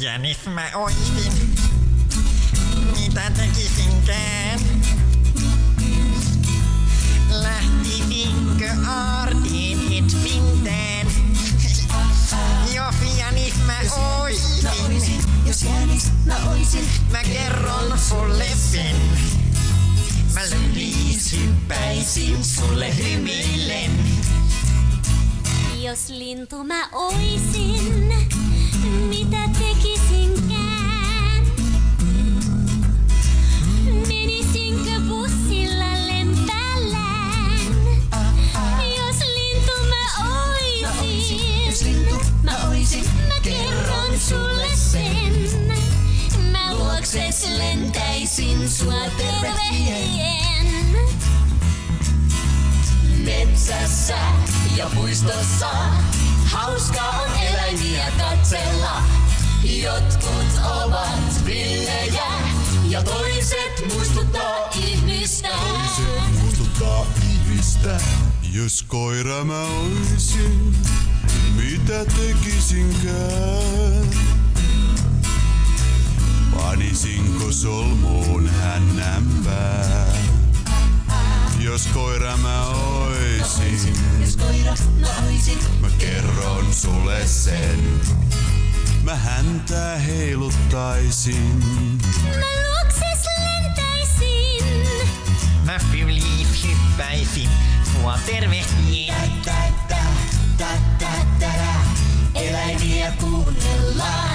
Jänis mä oisin, mitä tekisinkään. Lähtisinkö aarteen etpintään? Jos jänis mä oisin, jos jänis mä oisin, mä kerron sulle sen. Mä hyppäisin sulle hymyillen. Jos lintu mä oisin, mitä tekisinkään? Menisinkö bussilla lempällään? Jos lintu mä oisin, mä kerron sulle sen. Mä luokses lentäisin sua tervehtien. metsässä ja puistossa hauskaa on eläimiä katsella. Jotkut ovat villejä ja toiset muistuttaa ihmistä. Jos koira mä oisin, mitä tekisinkään? Panisinko solmuun hännänpää? Jos koira mä oisin, mä kerron sulle sen. Mä häntä heiluttaisin, mä luokses lentäisin. Mä fyliis hyppäisin sua tervehtien. Eläimiä kuunnellaan.